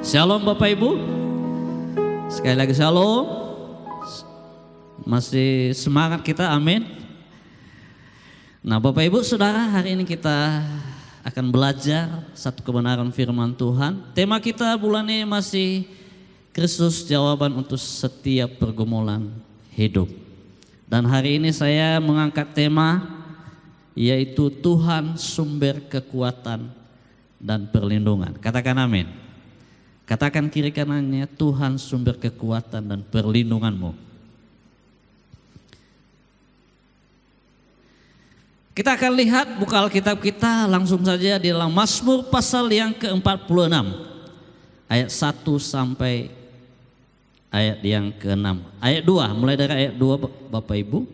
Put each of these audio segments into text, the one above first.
Shalom Bapak Ibu. Sekali lagi shalom. Masih semangat kita, amin. Nah Bapak Ibu Saudara, hari ini kita akan belajar satu kebenaran firman Tuhan. Tema kita bulan ini masih Kristus jawaban untuk setiap pergumulan hidup. Dan hari ini saya mengangkat tema yaitu Tuhan sumber kekuatan dan perlindungan. Katakan amin. Katakan kiri kanannya, Tuhan sumber kekuatan dan perlindunganmu. Kita akan lihat buka Alkitab kita langsung saja di dalam Mazmur pasal yang ke-46 ayat 1 sampai ayat yang ke-6. Ayat 2, mulai dari ayat 2 Bapak Ibu.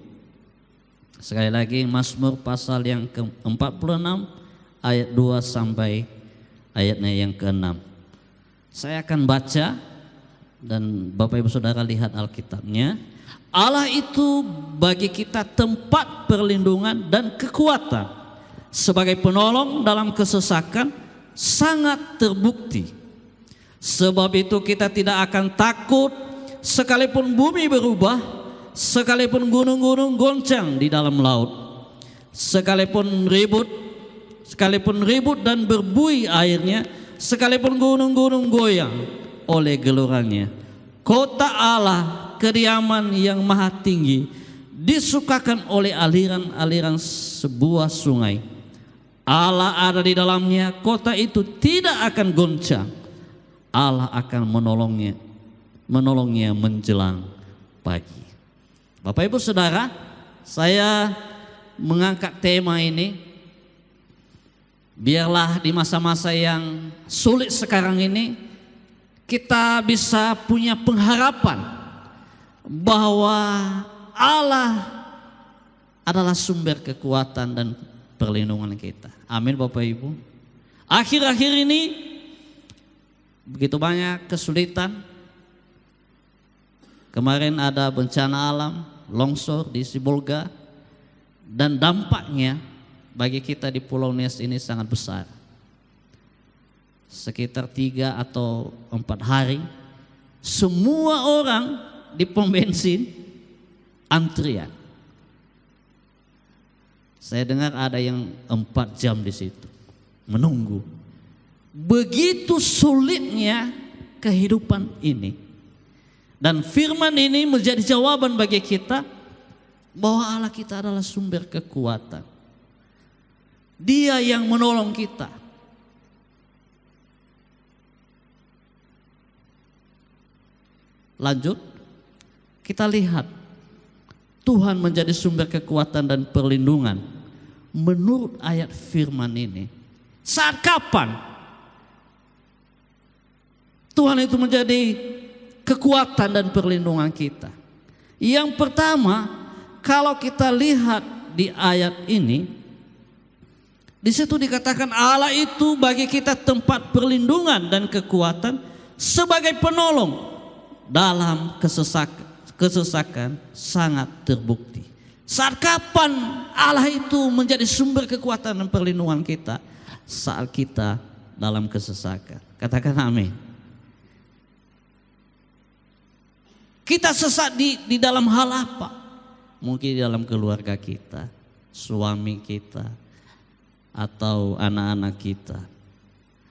Sekali lagi Mazmur pasal yang ke-46 ayat 2 sampai ayatnya yang ke-6. Saya akan baca dan Bapak Ibu Saudara lihat Alkitabnya. Allah itu bagi kita tempat perlindungan dan kekuatan. Sebagai penolong dalam kesesakan sangat terbukti. Sebab itu kita tidak akan takut sekalipun bumi berubah, sekalipun gunung-gunung goncang di dalam laut, sekalipun ribut dan berbuih airnya, sekalipun gunung-gunung goyang oleh gelorannya. Kota Allah, kediaman yang maha tinggi, disukakan oleh aliran-aliran sebuah sungai. Allah ada di dalamnya, kota itu tidak akan goncang. Allah akan menolongnya menjelang pagi. Bapak Ibu Saudara, saya mengangkat tema ini biarlah di masa-masa yang sulit sekarang ini kita bisa punya pengharapan bahwa Allah adalah sumber kekuatan dan perlindungan kita. Amin Bapak Ibu. Akhir-akhir ini begitu banyak kesulitan. Kemarin ada bencana alam, longsor di Sibolga, dan dampaknya bagi kita di Pulau Nias ini sangat besar. Sekitar 3 atau 4 hari semua orang di pom bensin antrian. Saya dengar ada yang 4 jam di situ menunggu. Begitu sulitnya kehidupan ini. Dan firman ini menjadi jawaban bagi kita bahwa Allah kita adalah sumber kekuatan. Dia yang menolong kita. Lanjut, kita lihat Tuhan menjadi sumber kekuatan dan perlindungan menurut ayat firman ini. Saat kapan Tuhan itu menjadi kekuatan dan perlindungan kita? Yang pertama, kalau kita lihat di ayat ini, di situ dikatakan Allah itu bagi kita tempat perlindungan dan kekuatan sebagai penolong dalam kesesakan sangat terbukti. Saat kapan Allah itu menjadi sumber kekuatan dan perlindungan kita? Saat kita dalam kesesakan. Katakan amin. Kita sesat di dalam hal apa? Mungkin di dalam keluarga kita, suami kita, atau anak-anak kita,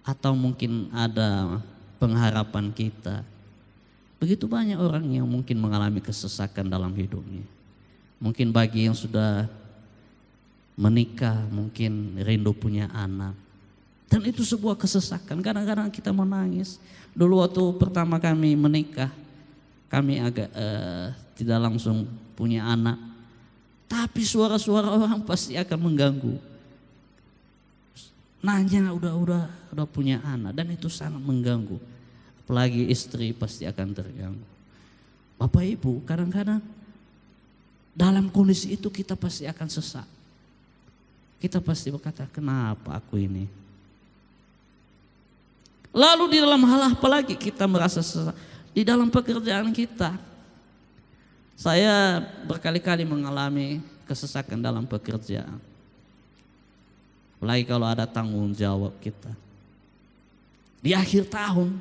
atau mungkin ada pengharapan kita. Begitu banyak orang yang mungkin mengalami kesesakan dalam hidupnya. Mungkin bagi yang sudah menikah, mungkin rindu punya anak, dan itu sebuah kesesakan. Kadang-kadang kita menangis. Dulu waktu pertama kami menikah, kami agak tidak langsung punya anak, tapi suara-suara orang pasti akan mengganggu. Nanya udah punya anak, dan itu sangat mengganggu. Apalagi istri pasti akan terganggu. Bapak Ibu, kadang-kadang dalam kondisi itu kita pasti akan sesak. Kita pasti berkata, kenapa aku ini? Lalu di dalam hal apa lagi kita merasa sesak? Di dalam pekerjaan kita. Saya berkali-kali mengalami kesesakan dalam pekerjaan. Apalagi kalau ada tanggung jawab kita. Di akhir tahun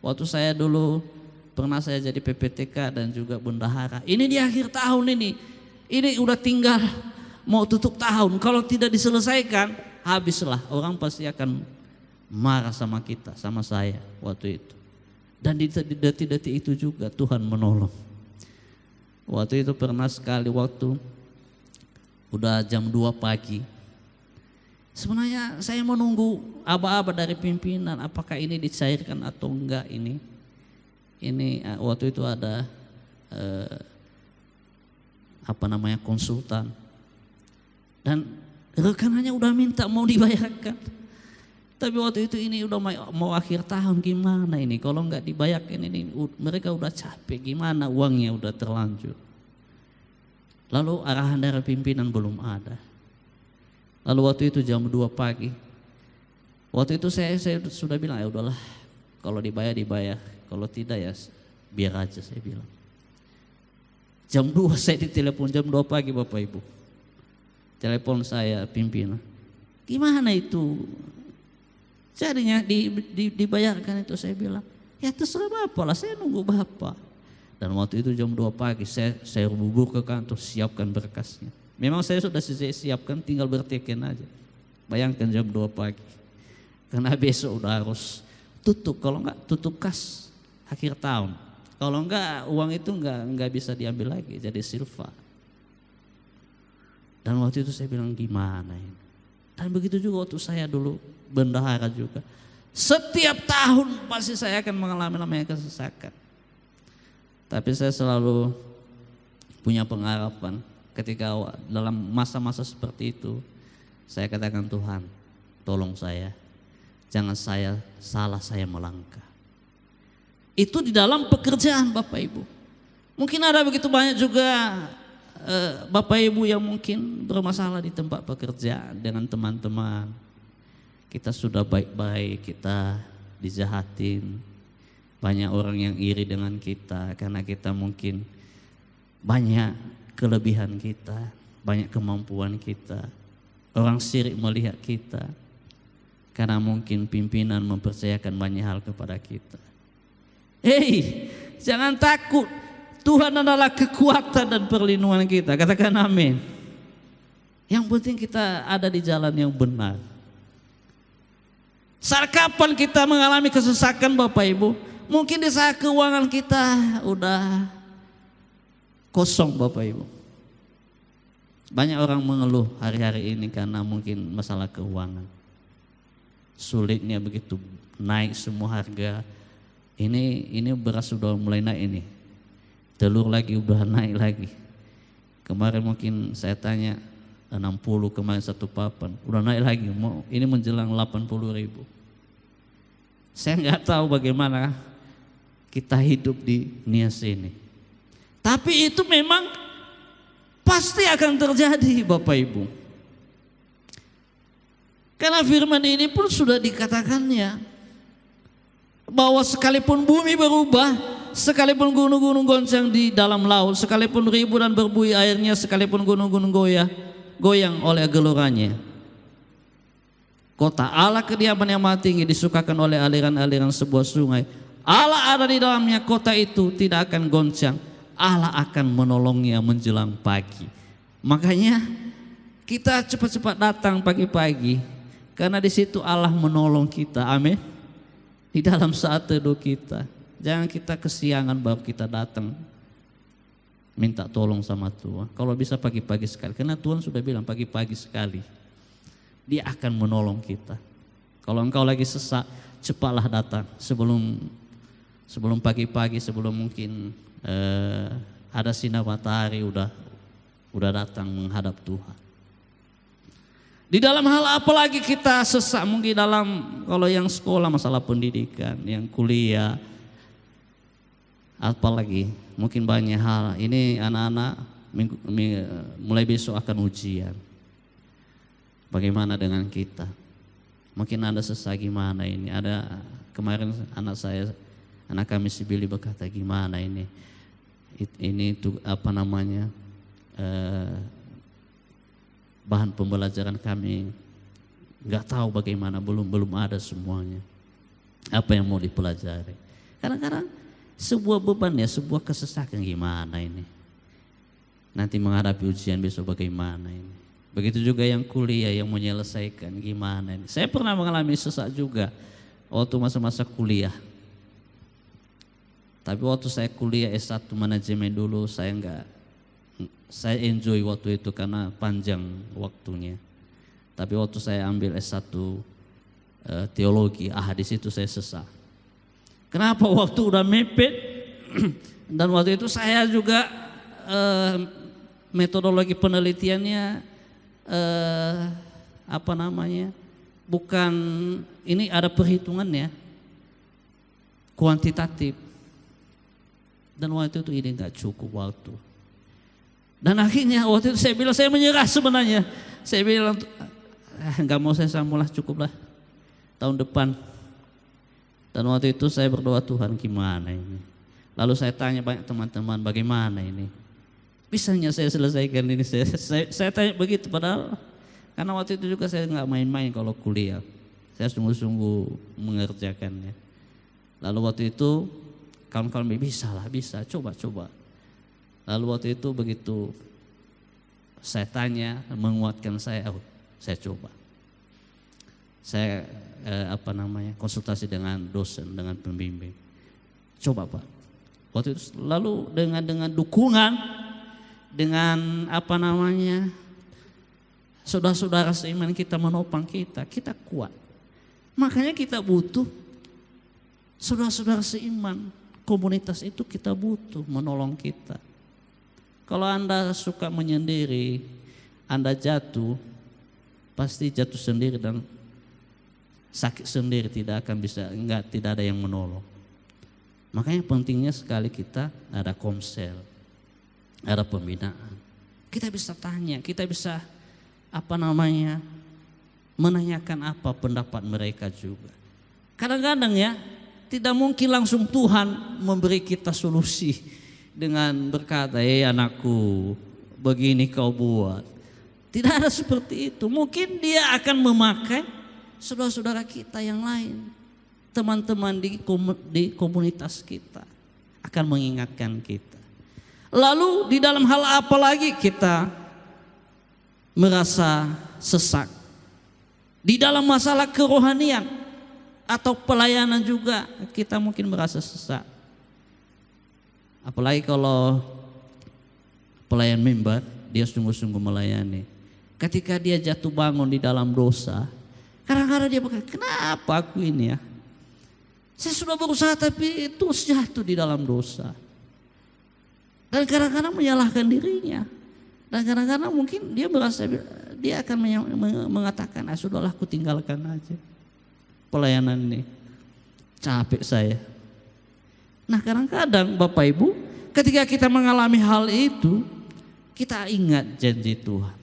Waktu saya dulu pernah saya jadi PPTK dan juga bendahara. Ini di akhir tahun ini udah tinggal mau tutup tahun. Kalau tidak diselesaikan, habislah. Orang pasti akan marah sama kita, sama saya waktu itu. Dan di detik-detik itu juga Tuhan menolong. Waktu itu pernah sekali waktu udah jam 2 pagi. Sebenarnya saya menunggu aba-aba dari pimpinan apakah ini dicairkan atau enggak ini. Ini waktu itu ada konsultan. Dan rekanannya udah minta mau dibayarkan. Tapi waktu itu ini udah mau akhir tahun, gimana ini kalau nggak dibayarkan ini mereka udah capek, gimana uangnya udah terlanjur. Lalu arahan dari pimpinan belum ada. Lalu waktu itu jam 2 pagi. Waktu itu saya sudah bilang ya udahlah, kalau dibayar, kalau tidak ya biar aja, saya bilang. Jam 2 saya ditelepon, jam 2 pagi Bapak Ibu. Telepon saya pimpinan. Gimana itu? Jadinya dibayarkan itu, saya bilang, ya terserah Bapak lah, saya nunggu Bapak. Dan waktu itu jam 2 pagi saya bubur ke kantor, siapkan berkasnya. Memang saya sudah siapkan, tinggal berteken aja. Bayangkan jam 2 pagi. Karena besok udah harus tutup, kalau enggak tutup kas akhir tahun. Kalau enggak uang itu enggak bisa diambil lagi, jadi silva. Dan waktu itu saya bilang gimana ini. Dan begitu juga waktu saya dulu bendahara juga. Setiap tahun pasti saya akan mengalami namanya kesesakan. Tapi saya selalu punya pengharapan ketika dalam masa-masa seperti itu. Saya katakan Tuhan, tolong saya. Jangan saya melangkah. Itu di dalam pekerjaan Bapak Ibu. Mungkin ada begitu banyak juga Bapak Ibu yang mungkin bermasalah di tempat pekerjaan dengan teman-teman. Kita sudah baik-baik, kita dijahatin. Banyak orang yang iri dengan kita karena kita mungkin banyak kelebihan kita, banyak kemampuan kita. Orang sirik melihat kita karena mungkin pimpinan mempercayakan banyak hal kepada kita. Hei, jangan takut. Tuhan adalah kekuatan dan perlindungan kita. Katakan amin. Yang penting kita ada di jalan yang benar. Saat kapan kita mengalami kesesakan Bapak Ibu? Mungkin di saat keuangan kita udah kosong Bapak Ibu. Banyak orang mengeluh hari-hari ini karena mungkin masalah keuangan. Sulitnya begitu, naik semua harga. Ini beras sudah mulai naik ini. Telur lagi udah naik lagi. Kemarin mungkin saya tanya 60 kemarin satu papan, udah naik lagi, ini menjelang 80.000. Saya nggak tahu bagaimana kita hidup di Nias ini. Tapi itu memang pasti akan terjadi Bapak Ibu. Karena firman ini pun sudah dikatakannya bahwa sekalipun bumi berubah, sekalipun gunung-gunung goncang di dalam laut, sekalipun ribu dan berbuih airnya, sekalipun gunung-gunung goyang oleh gelorannya. Kota Allah kediaman yang maha tinggi disukakan oleh aliran-aliran sebuah sungai. Allah ada di dalamnya, kota itu tidak akan goncang. Allah akan menolongnya menjelang pagi. Makanya kita cepat-cepat datang pagi-pagi, karena di situ Allah menolong kita. Amin. Di dalam saat teduh kita, jangan kita kesiangan baru kita datang minta tolong sama Tuhan. Kalau bisa pagi-pagi sekali, karena Tuhan sudah bilang pagi-pagi sekali Dia akan menolong kita. Kalau engkau lagi sesak, cepatlah datang sebelum pagi-pagi, sebelum mungkin ada sinar matahari udah datang menghadap Tuhan. Di dalam hal apa lagi kita sesak, mungkin dalam kalau yang sekolah masalah pendidikan, yang kuliah, apalagi mungkin banyak hal. Ini anak-anak mulai besok akan ujian. Bagaimana dengan kita? Mungkin ada sesak gimana ini? Ada kemarin anak kami si Billy berkata gimana ini? Ini itu apa namanya? Bahan pembelajaran kami nggak tahu bagaimana, belum ada semuanya. Apa yang mau dipelajari? Kadang-kadang sebuah beban ya, sebuah kesesakan, gimana ini. Nanti menghadapi ujian besok bagaimana ini. Begitu juga yang kuliah, yang menyelesaikan, gimana ini. Saya pernah mengalami sesak juga waktu masa-masa kuliah. Tapi waktu saya kuliah S1 manajemen dulu, saya enjoy waktu itu karena panjang waktunya. Tapi waktu saya ambil S1 teologi, di situ saya sesak. Kenapa? Waktu udah mepet dan waktu itu saya juga metodologi penelitiannya bukan ini, ada perhitungannya kuantitatif, dan waktu itu ini nggak cukup waktu. Dan akhirnya waktu itu saya bilang saya menyerah sebenarnya. Saya bilang nggak mau saya sambung lah, cukup lah tahun depan. Dan waktu itu saya berdoa, Tuhan gimana ini. Lalu saya tanya banyak teman-teman, bagaimana ini. Bisanya saya selesaikan ini. Saya tanya begitu, padahal karena waktu itu juga saya nggak main-main kalau kuliah. Saya sungguh-sungguh mengerjakannya. Lalu waktu itu kawan-kawan bisa, coba. Lalu waktu itu begitu saya tanya, menguatkan saya coba. Saya konsultasi dengan dosen, dengan pembimbing. Coba Pak. Waktu itu lalu dengan dukungan, dengan saudara-saudara seiman kita menopang kita kuat. Makanya kita butuh saudara-saudara seiman, komunitas itu kita butuh menolong kita. Kalau Anda suka menyendiri, Anda jatuh, pasti jatuh sendiri dan sakit sendiri, tidak ada yang menolong. Makanya pentingnya sekali kita ada komsel, ada pembinaan. Kita bisa tanya, kita bisa menanyakan apa pendapat mereka juga. Kadang-kadang ya, tidak mungkin langsung Tuhan memberi kita solusi dengan berkata, anakku, begini kau buat. Tidak ada seperti itu. Mungkin dia akan memakai saudara-saudara kita yang lain, teman-teman di komunitas kita, akan mengingatkan kita. Lalu di dalam hal apa lagi kita merasa sesak? Di dalam masalah kerohanian atau pelayanan juga kita mungkin merasa sesak. Apalagi kalau pelayan mimbar, dia sungguh-sungguh melayani. Ketika dia jatuh bangun di dalam dosa, kadang-kadang dia berkata, kenapa aku ini ya? Saya sudah berusaha tapi terus jatuh di dalam dosa. Dan kadang-kadang menyalahkan dirinya. Dan kadang-kadang mungkin dia merasa, dia akan mengatakan, sudahlah aku tinggalkan aja pelayanan ini. Capek saya. Nah kadang-kadang Bapak Ibu, ketika kita mengalami hal itu, kita ingat janji Tuhan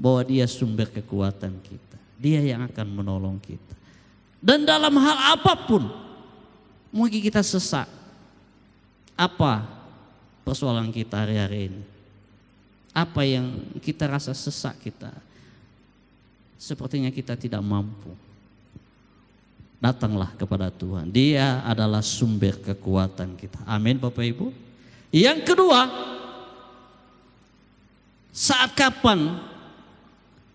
bahwa Dia sumber kekuatan kita. Dia yang akan menolong kita. Dan dalam hal apapun, mungkin kita sesak. Apa persoalan kita hari-hari ini? Apa yang kita rasa sesak kita? Sepertinya kita tidak mampu. Datanglah kepada Tuhan. Dia adalah sumber kekuatan kita. Amin Bapak Ibu. Yang kedua, saat kapan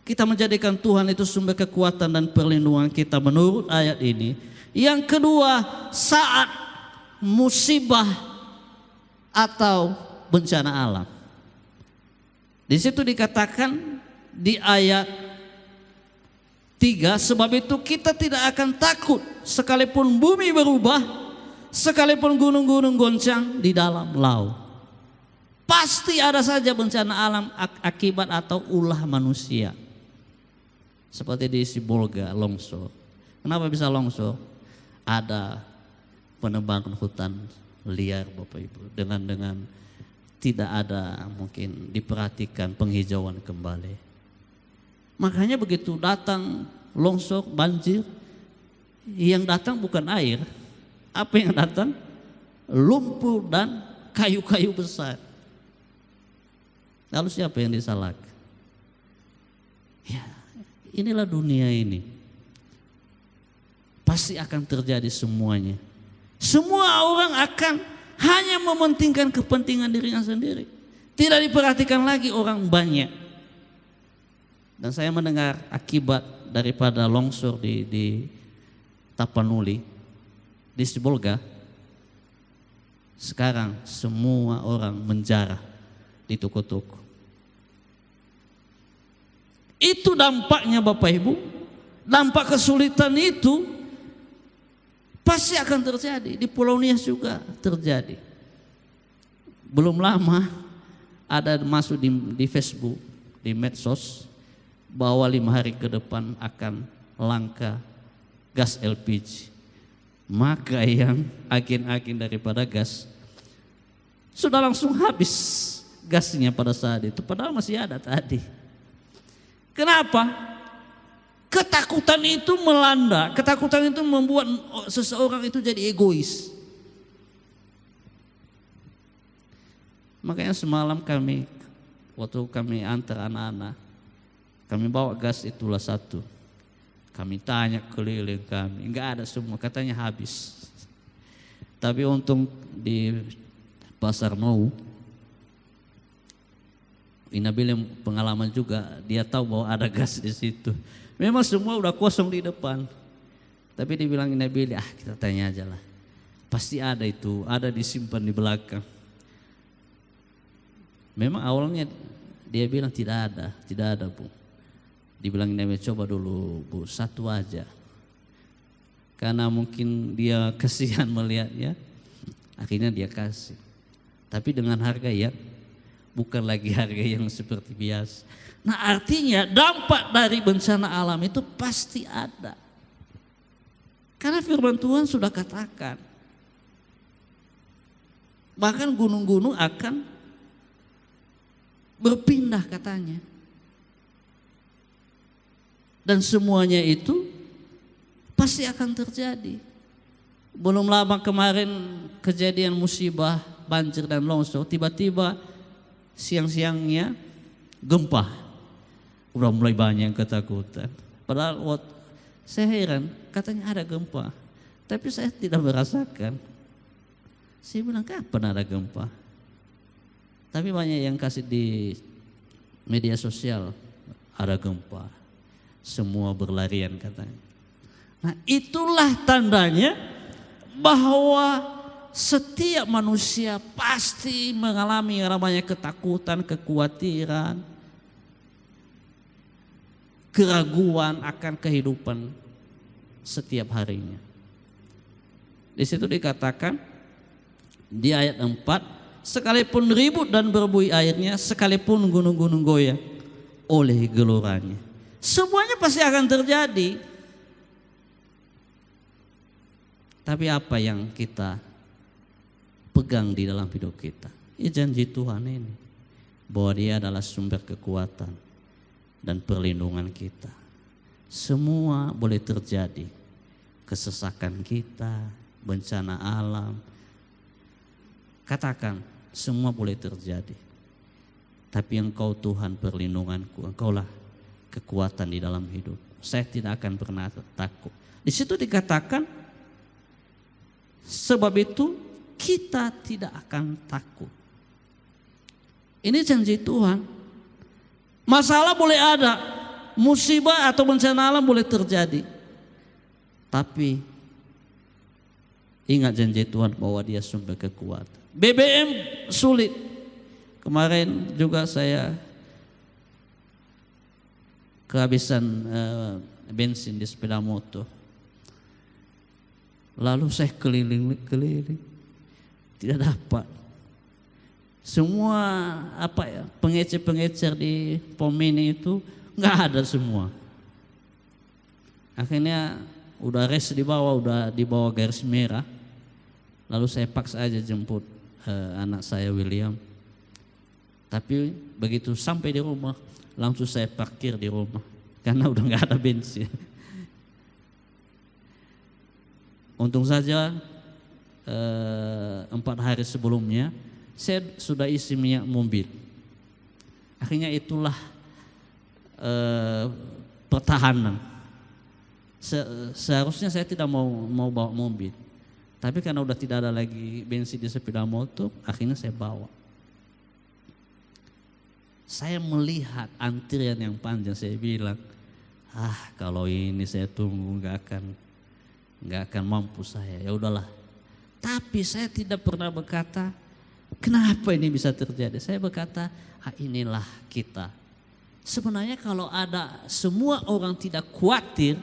kita menjadikan Tuhan itu sumber kekuatan dan perlindungan kita menurut ayat ini? Yang kedua, saat musibah atau bencana alam. Di situ dikatakan di ayat 3, sebab itu kita tidak akan takut sekalipun bumi berubah, sekalipun gunung-gunung goncang di dalam laut. Pasti ada saja bencana alam akibat atau ulah manusia. Seperti di Sibolga longsor. Kenapa bisa longsor? Ada penebangan hutan liar Bapak Ibu, dengan tidak ada mungkin diperhatikan penghijauan kembali. Makanya begitu datang longsor, banjir, yang datang bukan air. Apa yang datang? Lumpur dan kayu-kayu besar. Lalu siapa yang disalahkan? Ya, inilah dunia ini. Pasti akan terjadi semuanya. Semua orang akan hanya mementingkan kepentingan dirinya sendiri. Tidak diperhatikan lagi orang banyak. Dan saya mendengar akibat daripada longsor di Tapanuli, di Sibolga. Sekarang semua orang menjarah di toko-toko. Itu dampaknya Bapak Ibu. Dampak kesulitan itu pasti akan terjadi. Di Pulau Nias juga terjadi. Belum lama ada masuk di Facebook, di medsos, bahwa 5 hari ke depan akan langka gas LPG. Maka yang agen-agen daripada gas sudah langsung habis gasnya pada saat itu. Padahal masih ada tadi. Kenapa? Ketakutan itu melanda. Ketakutan itu membuat seseorang itu jadi egois. Makanya semalam waktu kami antar anak-anak, kami bawa gas itulah satu. Kami tanya keliling kami, enggak ada semua, katanya habis. Tapi untung di Pasar Mau, Inabil yang pengalaman juga, dia tahu bahwa ada gas di situ. Memang semua udah kosong di depan. Tapi dibilang Inabil, kita tanya aja lah. Pasti ada itu, ada disimpan di belakang. Memang awalnya dia bilang tidak ada Bu. Dibilang Inabil, coba dulu Bu, satu aja. Karena mungkin dia kasihan melihatnya, akhirnya dia kasih. Tapi dengan harga yang bukan lagi harga yang seperti biasa. Nah artinya dampak dari bencana alam itu pasti ada. Karena firman Tuhan sudah katakan. Bahkan gunung-gunung akan berpindah katanya. Dan semuanya itu pasti akan terjadi. Belum lama kemarin kejadian musibah banjir dan longsor, tiba-tiba siang-siangnya gempa. Udah mulai banyak yang ketakutan. Padahal saya heran, katanya ada gempa. Tapi saya tidak merasakan. Saya bilang kapan ada gempa? Tapi banyak yang kasih di media sosial, ada gempa. Semua berlarian katanya. Nah itulah tandanya bahwa setiap manusia pasti mengalami namanya ketakutan, kekhawatiran, keraguan akan kehidupan setiap harinya. Di situ dikatakan di ayat 4, sekalipun ribut dan berbuih airnya, sekalipun gunung-gunung goyah oleh geloranya. Semuanya pasti akan terjadi. Tapi apa yang kita pegang di dalam hidup kita? Ya janji Tuhan ini, bahwa Dia adalah sumber kekuatan dan perlindungan kita. Semua boleh terjadi, kesesakan kita, bencana alam. Katakan, semua boleh terjadi. Tapi Engkau Tuhan perlindunganku, Engkaulah kekuatan di dalam hidup. Saya tidak akan pernah takut. Di situ dikatakan, sebab itu kita tidak akan takut. Ini janji Tuhan. Masalah boleh ada, musibah atau bencana alam boleh terjadi. Tapi ingat janji Tuhan bahwa Dia sumber kekuatan. BBM sulit. Kemarin juga saya kehabisan bensin di sepeda motor. Lalu saya keliling, tidak dapat. Semua pengecer-pengecer di pom mini itu nggak ada semua. Akhirnya udah rest di bawah, udah di bawah garis merah. Lalu saya paksa aja jemput anak saya William. Tapi begitu sampai di rumah, langsung saya parkir di rumah karena udah nggak ada bensin. Untung saja 4 hari sebelumnya saya sudah isi minyak mobil. Akhirnya itulah pertahanan. Seharusnya saya tidak mau bawa mobil, Tapi karena udah tidak ada lagi bensin di sepeda motor, akhirnya saya bawa. Saya melihat antrian yang panjang, saya bilang, kalau ini saya tunggu nggak akan mampu saya. Ya udahlah. Tapi saya tidak pernah berkata, kenapa ini bisa terjadi? Saya berkata, inilah kita. Sebenarnya kalau ada semua orang tidak khawatir,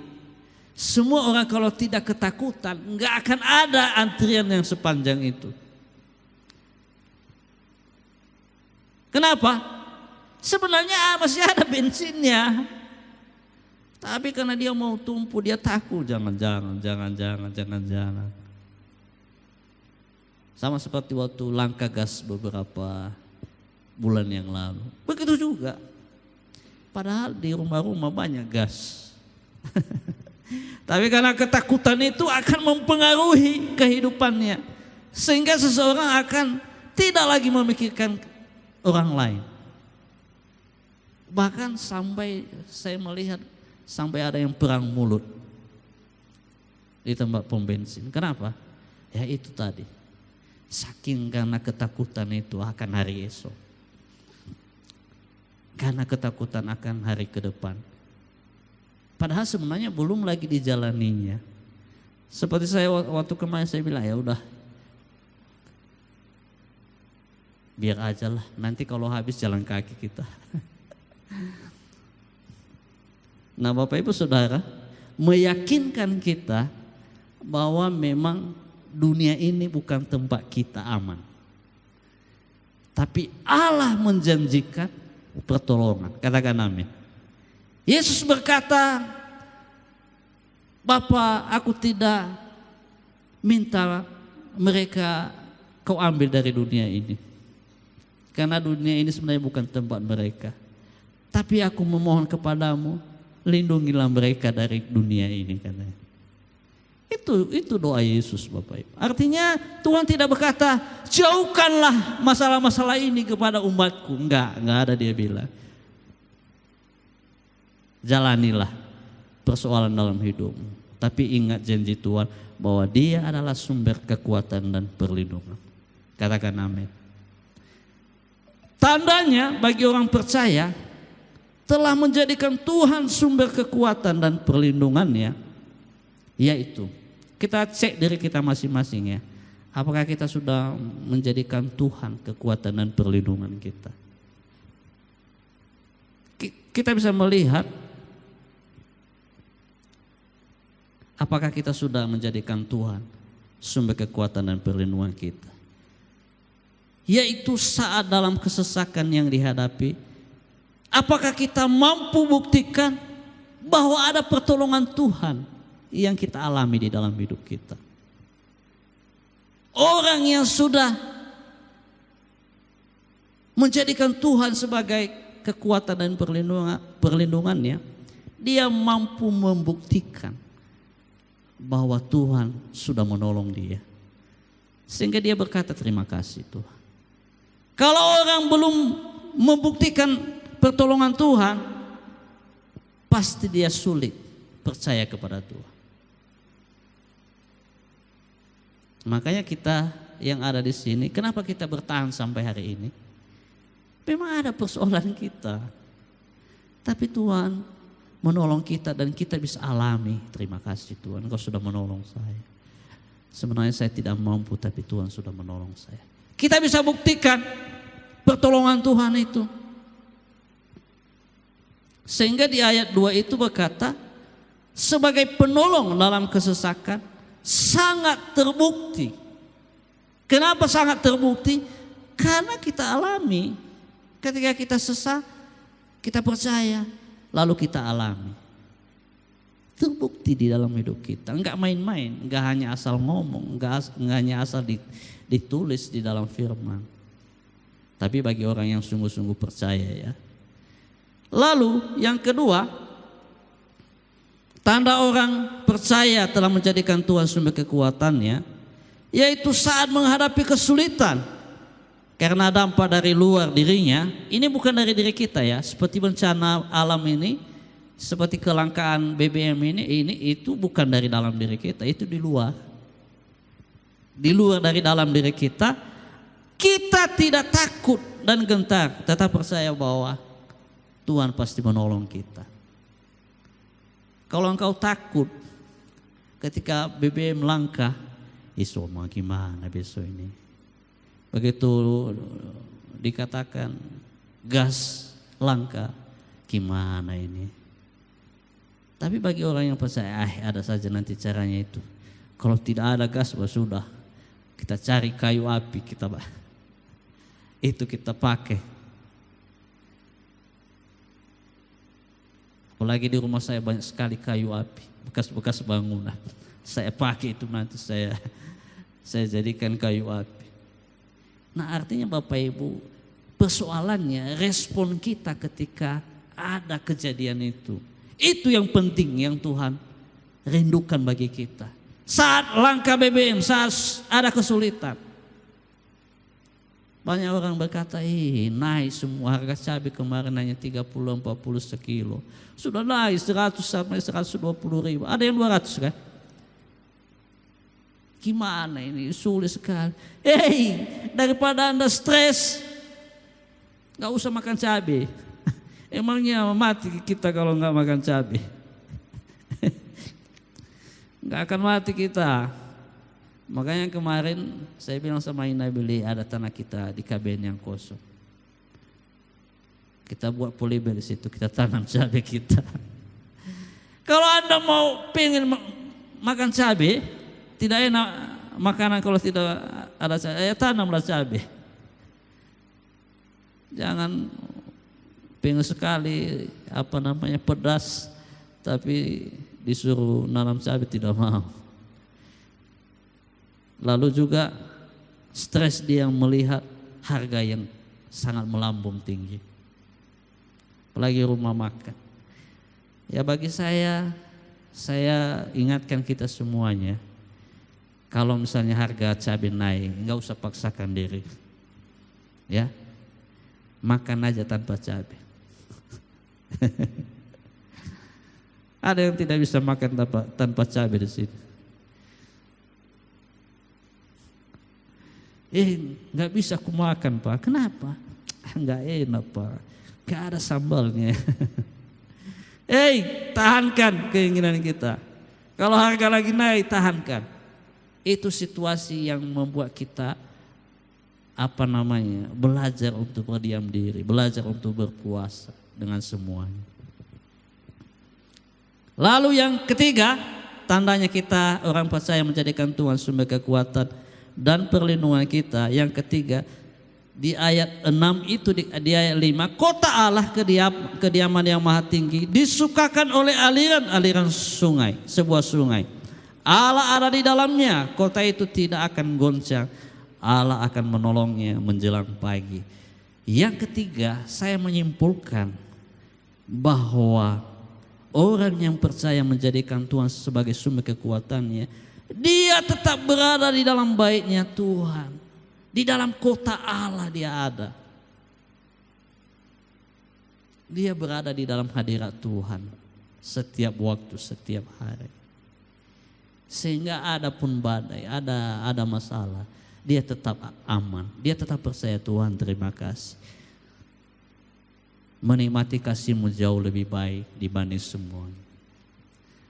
semua orang kalau tidak ketakutan, nggak akan ada antrian yang sepanjang itu. Kenapa? Sebenarnya masih ada bensinnya. Tapi karena dia mau tumpu, dia takut. Jangan. Sama seperti waktu langka gas beberapa bulan yang lalu. Begitu juga. Padahal di rumah-rumah banyak gas. Tapi karena ketakutan itu akan mempengaruhi kehidupannya. Sehingga seseorang akan tidak lagi memikirkan orang lain. Bahkan sampai saya melihat sampai ada yang perang mulut di tempat pom bensin. Kenapa? Ya itu tadi. Saking karena ketakutan itu akan hari esok. Karena ketakutan akan hari ke depan. Padahal sebenarnya belum lagi dijalaninya. Seperti saya waktu kemarin saya bilang, ya udah, biar aja lah. Nanti kalau habis jalan kaki kita. Nah Bapak Ibu Saudara, meyakinkan kita bahwa memang dunia ini bukan tempat kita aman. Tapi Allah menjanjikan pertolongan. Katakan amin. Yesus berkata, Bapa, aku tidak minta mereka kau ambil dari dunia ini. Karena dunia ini sebenarnya bukan tempat mereka. Tapi aku memohon kepadamu, lindungilah mereka dari dunia ini, katanya. Itu doa Yesus, Bapak Ibu. Artinya Tuhan tidak berkata, jauhkanlah masalah-masalah ini kepada umatku. Enggak ada dia bilang. Jalanilah persoalan dalam hidupmu. Tapi ingat janji Tuhan bahwa dia adalah sumber kekuatan dan perlindungan. Katakan amin. Tandanya bagi orang percaya telah menjadikan Tuhan sumber kekuatan dan perlindungannya, yaitu kita cek diri kita masing-masing ya. Apakah kita sudah menjadikan Tuhan kekuatan dan perlindungan kita? Kita bisa melihat apakah kita sudah menjadikan Tuhan sumber kekuatan dan perlindungan kita. Yaitu saat dalam kesesakan yang dihadapi, apakah kita mampu buktikan bahwa ada pertolongan Tuhan yang kita alami di dalam hidup kita. Orang yang sudah menjadikan Tuhan sebagai kekuatan dan perlindungannya, dia mampu membuktikan bahwa Tuhan sudah menolong dia. Sehingga dia berkata terima kasih Tuhan. Kalau orang belum membuktikan pertolongan Tuhan, pasti dia sulit percaya kepada Tuhan. Makanya kita yang ada di sini, kenapa kita bertahan sampai hari ini? Memang ada persoalan kita. Tapi Tuhan menolong kita dan kita bisa alami. Terima kasih Tuhan, Engkau sudah menolong saya. Sebenarnya saya tidak mampu, tapi Tuhan sudah menolong saya. Kita bisa buktikan pertolongan Tuhan itu. Sehingga di ayat 2 itu berkata, sebagai penolong dalam kesesakan, sangat terbukti. Kenapa sangat terbukti? Karena kita alami. Ketika kita sesat, kita percaya, lalu kita alami. Terbukti di dalam hidup kita. Enggak main-main, enggak hanya asal ngomong, enggak hanya asal ditulis di dalam firman. Tapi bagi orang yang sungguh-sungguh percaya ya. Lalu yang kedua, tanda orang percaya telah menjadikan Tuhan sumber kekuatannya, yaitu saat menghadapi kesulitan. Karena dampak dari luar dirinya, ini bukan dari diri kita ya, seperti bencana alam ini, seperti kelangkaan BBM ini itu bukan dari dalam diri kita, itu di luar. di luar dari dalam diri kita, kita tidak takut dan gentar, tetap percaya bahwa Tuhan pasti menolong kita. Kalau engkau takut ketika BBM langka, mau gimana besok ini? Begitu dikatakan gas langka, gimana ini? Tapi bagi orang yang percaya, ada saja nanti caranya itu. Kalau tidak ada gas, sudah. Kita cari kayu api, itu kita pakai. Apalagi di rumah saya banyak sekali kayu api, bekas-bekas bangunan. Saya pakai itu nanti saya jadikan kayu api. Nah, artinya Bapak Ibu, persoalannya respon kita ketika ada kejadian itu. Itu yang penting yang Tuhan rindukan bagi kita. Saat langka BBM, saat ada kesulitan. Banyak orang berkata, naik semua harga cabai kemarin hanya 30-40 sekilo. Sudah naik 100 sampai 120 ribu. Ada yang 200 kan? Gimana ini? Sulit sekali. Daripada Anda stres, gak usah makan cabai. Emangnya mati kita kalau gak makan cabai? Gak akan mati kita. Makanya kemarin saya bilang sama Ina Beli, ada tanah kita di KBN yang kosong. Kita buat polybag di situ, kita tanam cabai kita. Kalau Anda pengen makan cabai, tidak enak makanan kalau tidak ada cabai, tanamlah cabai. Jangan pengen sekali pedas, tapi disuruh nanam cabai tidak mau. Lalu juga stres dia melihat harga yang sangat melambung tinggi. Apalagi rumah makan. Ya bagi saya ingatkan kita semuanya, kalau misalnya harga cabai naik, enggak usah paksakan diri. Ya. Makan aja tanpa cabai. Ada yang tidak bisa makan tanpa cabai di sini. Nggak bisa aku makan Pak. Kenapa? Nggak enak Pak. Nggak ada sambalnya. Tahankan keinginan kita. Kalau harga lagi naik, tahankan. Itu situasi yang membuat kita belajar untuk berdiam diri, belajar untuk berpuasa dengan semuanya. Lalu yang ketiga, tandanya kita orang percaya menjadikan Tuhan sumber kekuatan dan perlindungan kita. Yang ketiga, di ayat 6 itu di ayat 5, kota Allah kediaman yang maha tinggi disukakan oleh aliran-aliran sungai, sebuah sungai. Allah ada di dalamnya, kota itu tidak akan goncang. Allah akan menolongnya menjelang pagi. Yang ketiga, saya menyimpulkan bahwa orang yang percaya menjadikan Tuhan sebagai sumber kekuatannya, dia tetap berada di dalam baiknya Tuhan. Di dalam kota Allah dia ada. Dia berada di dalam hadirat Tuhan setiap waktu, setiap hari. Sehingga ada pun badai, ada masalah, dia tetap aman. Dia tetap percaya Tuhan, terima kasih. Menikmati kasih-Mu jauh lebih baik dibanding semuanya.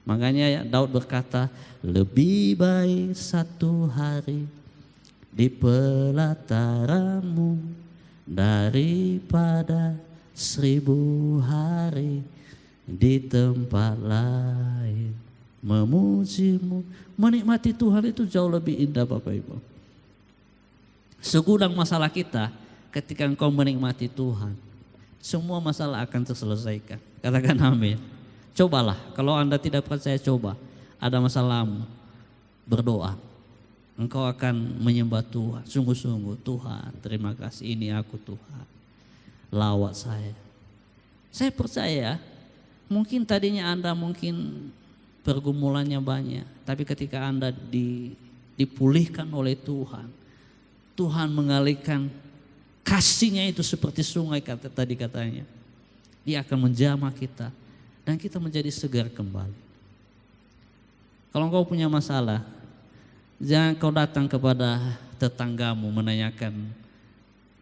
Makanya Daud berkata, lebih baik satu hari di pelataran-Mu daripada 1000 hari di tempat lain memuji-Mu. Menikmati Tuhan itu jauh lebih indah Bapak Ibu. Segudang masalah kita, ketika engkau menikmati Tuhan, semua masalah akan terselesaikan. Katakan amin. Cobalah, kalau Anda tidak percaya, coba. Ada masalahmu, berdoa. Engkau akan menyembah Tuhan. Sungguh-sungguh, Tuhan terima kasih, ini aku Tuhan. Lawat saya. Saya percaya, mungkin tadinya Anda pergumulannya banyak. Tapi ketika Anda dipulihkan oleh Tuhan, Tuhan mengalihkan kasih-Nya itu seperti sungai tadi katanya. Dia akan menjamah kita dan kita menjadi segar kembali. Kalau engkau punya masalah, Jangan kau datang kepada tetanggamu menanyakan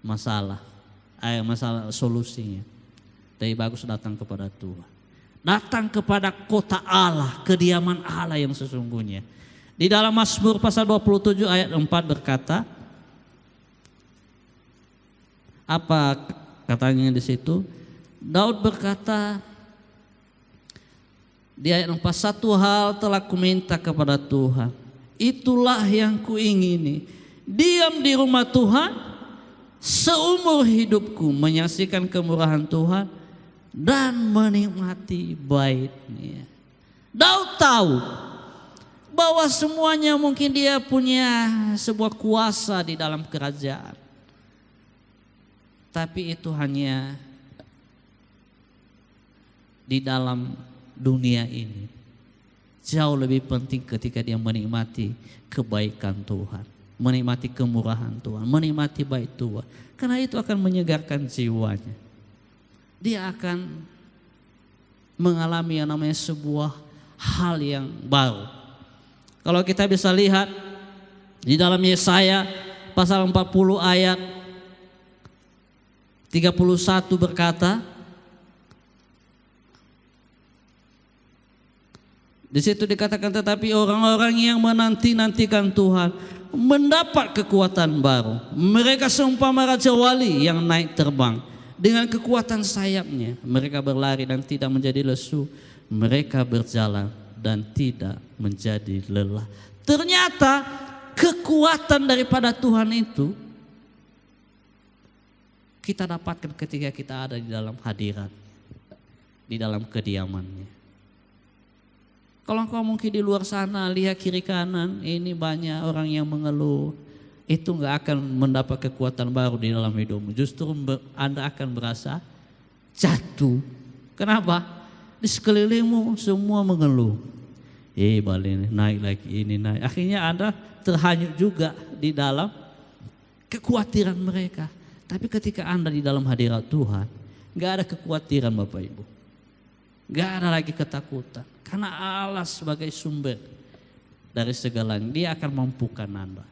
masalah solusinya. Tapi bagus datang kepada Tuhan. Datang kepada kota Allah, kediaman Allah yang sesungguhnya. Di dalam Mazmur pasal 27 ayat 4 berkata, apa katanya di situ? Daud berkata di ayat 4, satu hal telah kuminta kepada Tuhan, itulah yang kuingini, diam di rumah Tuhan seumur hidupku, menyaksikan kemurahan Tuhan dan menikmati bait-Nya. Daud tahu bahwa semuanya mungkin dia punya sebuah kuasa di dalam kerajaan, tapi itu hanya di dalam dunia ini. Jauh lebih penting ketika dia menikmati kebaikan Tuhan, menikmati kemurahan Tuhan, menikmati bait Tuhan. Karena itu akan menyegarkan jiwanya. Dia akan mengalami yang namanya sebuah hal yang baru. Kalau kita bisa lihat di dalam Yesaya pasal 40 ayat 31 berkata, di situ dikatakan, tetapi orang-orang yang menanti-nantikan Tuhan mendapat kekuatan baru. Mereka seumpama raja wali yang naik terbang. Dengan kekuatan sayapnya mereka berlari dan tidak menjadi lesu. Mereka berjalan dan tidak menjadi lelah. Ternyata kekuatan daripada Tuhan itu kita dapatkan ketika kita ada di dalam hadirat, di dalam kediamannya. Kalau engkau mungkin di luar sana lihat kiri kanan, ini banyak orang yang mengeluh, itu gak akan mendapat kekuatan baru di dalam hidupmu. Justru Anda akan berasa jatuh. Kenapa? Di sekelilingmu semua mengeluh. Balik naik lagi, ini naik. Akhirnya Anda terhanyut juga di dalam kekhawatiran mereka. Tapi ketika Anda di dalam hadirat Tuhan, gak ada kekhawatiran Bapak Ibu. Gak ada lagi ketakutan. Karena Allah sebagai sumber dari segalanya, Dia akan mampukan Anda,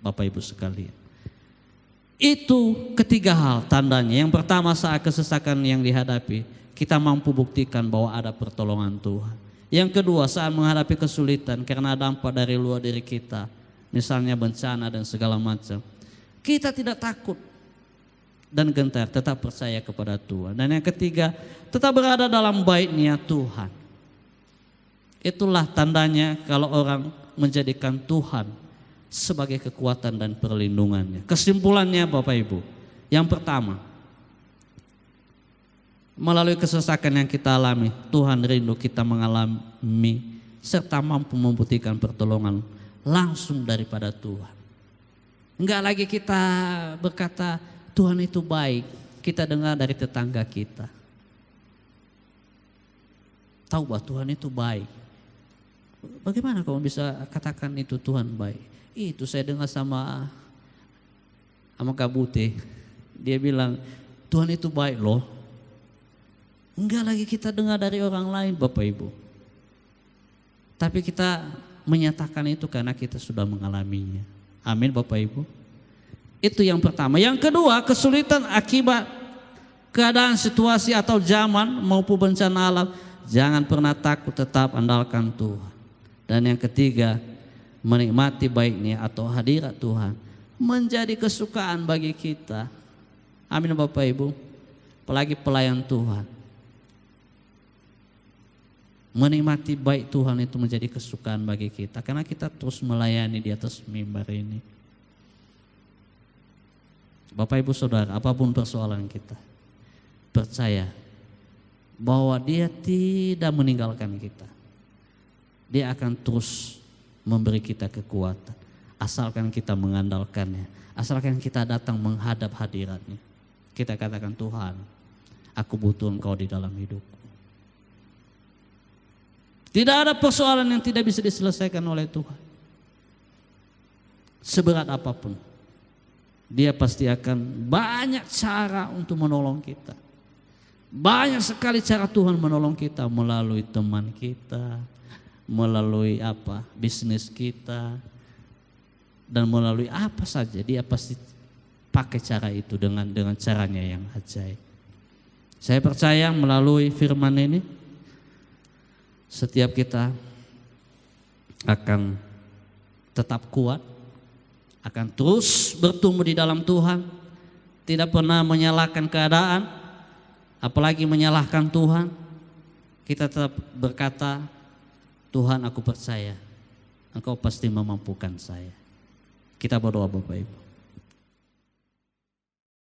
Bapak Ibu sekalian. Itu ketiga hal tandanya. Yang pertama, saat kesesakan yang dihadapi, kita mampu buktikan bahwa ada pertolongan Tuhan. Yang kedua, saat menghadapi kesulitan karena dampak dari luar diri kita, misalnya bencana dan segala macam, kita tidak takut dan gentar, tetap percaya kepada Tuhan. Dan yang ketiga, tetap berada dalam bait-Nya Tuhan. Itulah tandanya kalau orang menjadikan Tuhan sebagai kekuatan dan perlindungannya. Kesimpulannya Bapak Ibu, yang pertama, melalui kesesakan yang kita alami, Tuhan rindu kita mengalami serta mampu membuktikan pertolongan langsung daripada Tuhan. Enggak lagi kita berkata Tuhan itu baik, kita dengar dari tetangga kita. Tahu bahwa Tuhan itu baik. Bagaimana kamu bisa katakan itu Tuhan baik? Itu saya dengar sama Kak Bute. Dia bilang Tuhan itu baik loh. Enggak lagi kita dengar dari orang lain Bapak Ibu. Tapi kita menyatakan itu karena kita sudah mengalaminya. Amin Bapak Ibu. Itu yang pertama. Yang kedua, kesulitan akibat keadaan, situasi atau zaman maupun bencana alam, jangan pernah takut, tetap andalkan Tuhan. Dan yang ketiga, menikmati baik-Nya atau hadirat Tuhan menjadi kesukaan bagi kita. Amin Bapak Ibu. Apalagi pelayan Tuhan. Menikmati baik Tuhan itu menjadi kesukaan bagi kita. Karena kita terus melayani di atas mimbar ini. Bapak Ibu Saudara, apapun persoalan kita, percaya bahwa Dia tidak meninggalkan kita. Dia akan terus memberi kita kekuatan. Asalkan kita mengandalkannya. Asalkan kita datang menghadap hadirat-Nya. Kita katakan, Tuhan, aku butuh Engkau di dalam hidupku. Tidak ada persoalan yang tidak bisa diselesaikan oleh Tuhan. Seberat apapun, Dia pasti akan banyak cara untuk menolong kita. Banyak sekali cara Tuhan menolong kita, melalui teman kita, melalui bisnis kita, dan melalui apa saja dia pasti pakai cara itu dengan caranya yang ajaib. Saya percaya melalui firman ini setiap kita akan tetap kuat, akan terus bertumbuh di dalam Tuhan, tidak pernah menyalahkan keadaan, apalagi menyalahkan Tuhan. Kita tetap berkata, Tuhan aku percaya, Engkau pasti memampukan saya. Kita berdoa Bapak Ibu.